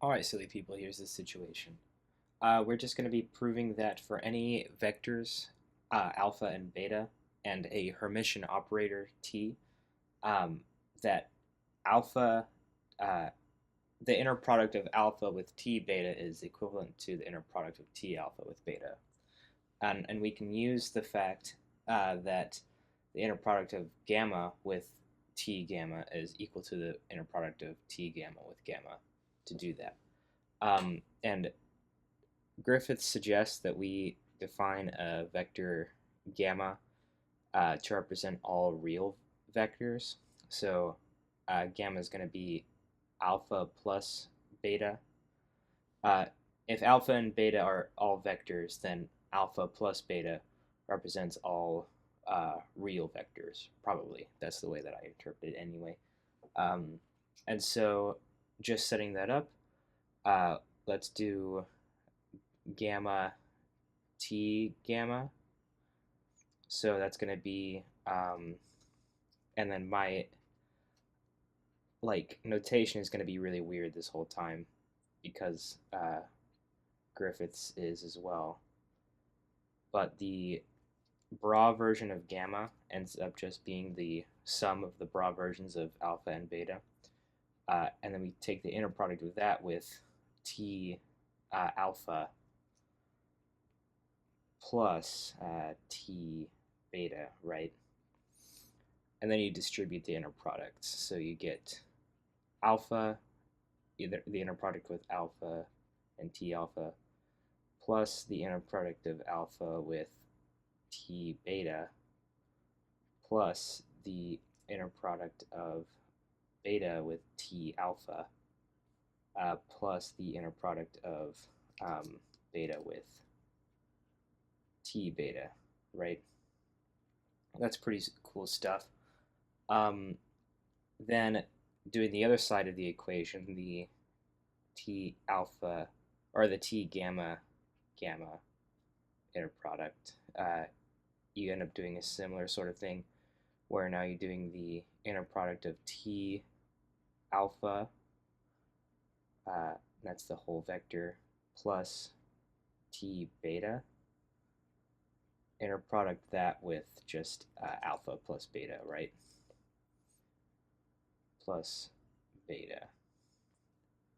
Alright, silly people, here's the situation. We're just going to be proving that for any vectors, alpha and beta, and a Hermitian operator t, um, that alpha, uh, the inner product of alpha with t beta is equivalent to the inner product of t alpha with beta. And we can use the fact that the inner product of gamma with t gamma is equal to the inner product of t gamma with gamma to do that. And Griffiths suggests that we define a vector gamma to represent all real vectors. So gamma is going to be alpha plus beta. Uh, if alpha and beta are all vectors, then alpha plus beta represents all real vectors. Probably. That's the way that I interpret it anyway. Um, and so just setting that up, uh, let's do gamma t gamma. So that's going to be, and then my notation is going to be really weird this whole time because Griffiths is as well. But the bra version of gamma ends up just being the sum of the bra versions of alpha and beta. And then we take the inner product of that with t alpha plus t beta, right? And then you distribute the inner products. So you get alpha, either the inner product with alpha and t alpha, plus the inner product of alpha with t beta, plus the inner product of beta with t alpha, plus the inner product of beta with t beta, right? That's pretty cool stuff. Then doing the other side of the equation, the t alpha or the t gamma gamma inner product, you end up doing a similar sort of thing where now you're doing the inner product of t alpha, that's the whole vector, plus t beta, inner product that with just alpha plus beta, right? Plus beta.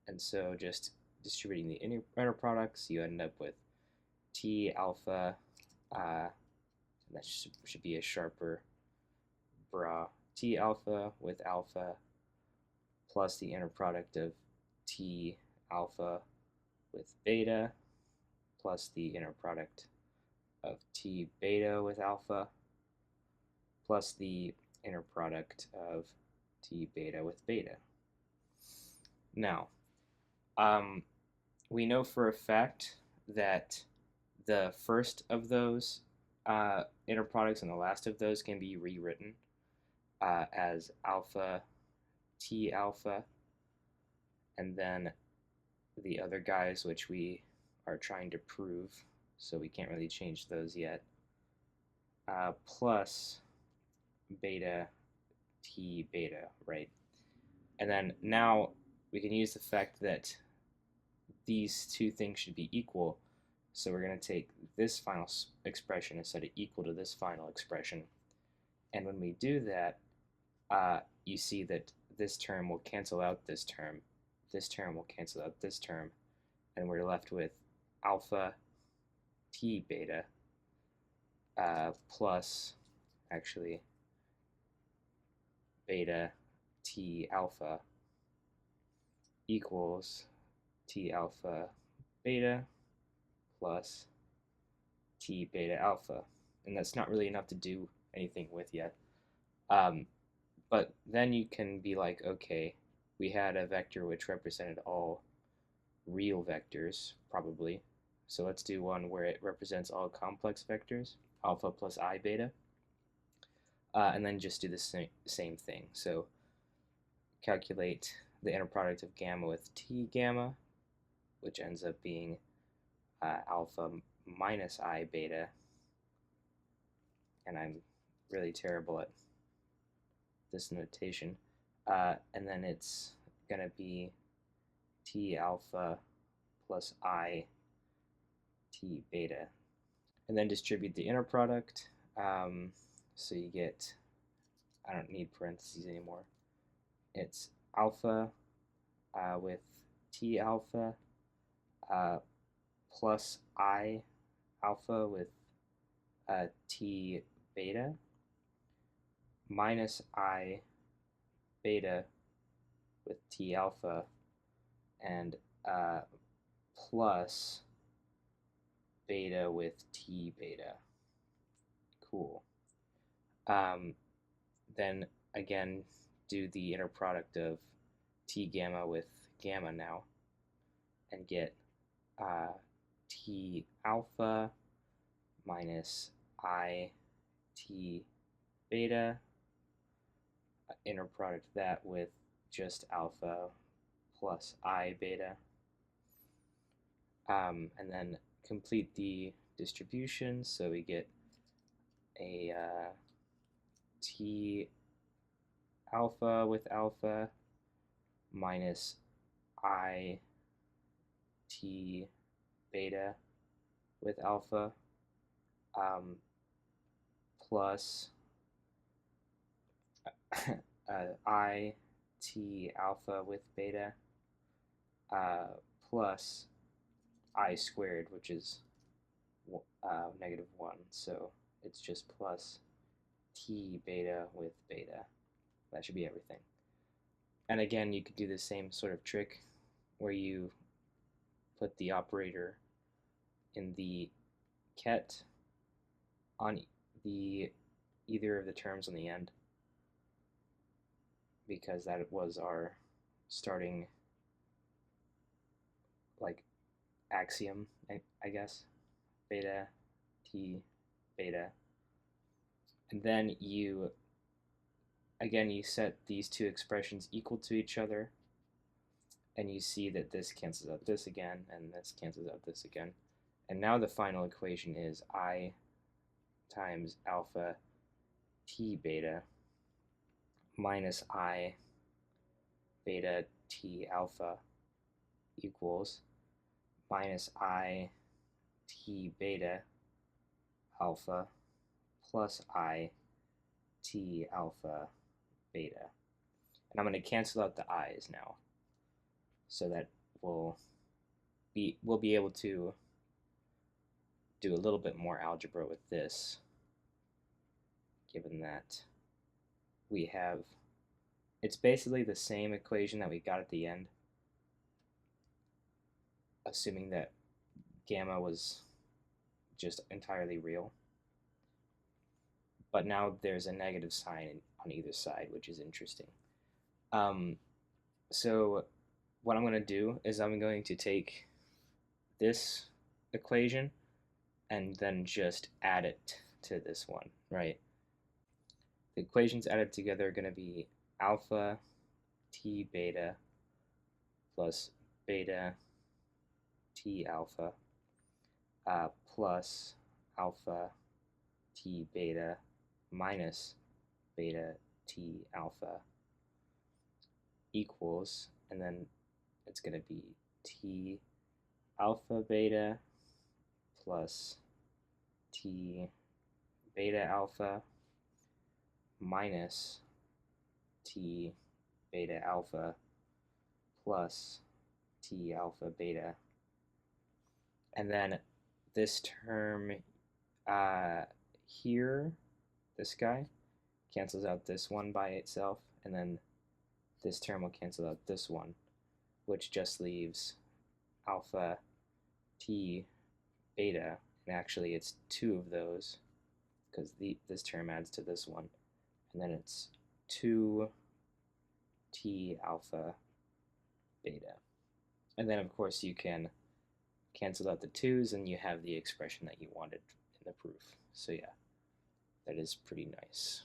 And so just distributing the inner products, you end up with t alpha, that should be a sharper bra, t alpha with alpha plus the inner product of t alpha with beta plus the inner product of t beta with alpha plus the inner product of t beta with beta. Now, we know for a fact that the first of those inner products and the last of those can be rewritten as alpha t alpha, and then the other guys, which we are trying to prove, so we can't really change those yet, plus beta t beta, right? And then now we can use the fact that these two things should be equal, so we're going to take this final expression and set it equal to this final expression. And when we do that, you see that this term will cancel out this term will cancel out this term, and we're left with alpha t beta plus, actually, beta t alpha equals t alpha beta plus t beta alpha. And that's not really enough to do anything with yet. But then you can be like, okay, we had a vector which represented all real vectors, probably. So let's do one where it represents all complex vectors, alpha plus I beta. And then just do the same thing. So calculate the inner product of gamma with t gamma, which ends up being alpha minus I beta. And I'm really terrible at this notation. And then it's going to be T alpha plus I T beta. And then distribute the inner product. So you get, I don't need parentheses anymore. It's alpha with T alpha plus I alpha with T beta minus I beta with T alpha and plus beta with T beta. Cool. Then again, do the inner product of T gamma with gamma now and get T alpha minus I T beta, inner product that with just alpha plus I beta, and then complete the distribution so we get a T alpha with alpha minus I T beta with alpha plus I T alpha with beta plus I squared, which is -1. So it's just plus T beta with beta. That should be everything. And again, you could do the same sort of trick where you put the operator in the ket on the either of the terms on the end, because that was our starting like axiom, I guess. Beta, T, beta. And then you set these two expressions equal to each other, and you see that this cancels out this again, and this cancels out this again. And now the final equation is I times alpha T beta minus I beta T alpha equals minus I T beta alpha plus I T alpha beta. And I'm going to cancel out the i's now, so that we'll be able to do a little bit more algebra with this, given that we have, it's basically the same equation that we got at the end, assuming that gamma was just entirely real. But now there's a negative sign on either side, which is interesting. So what I'm going to do is I'm going to take this equation and then just add it to this one, right? The equations added together are going to be alpha T beta plus beta T alpha plus alpha T beta minus beta T alpha equals, and then it's going to be T alpha beta plus T beta alpha minus T beta alpha plus T alpha beta. And then this term here, this guy, cancels out this one by itself, and then this term will cancel out this one, which just leaves alpha T beta, and actually it's two of those, because this term adds to this one, and then it's 2 T alpha beta. And then of course you can cancel out the 2's and you have the expression that you wanted in the proof. So yeah, that is pretty nice.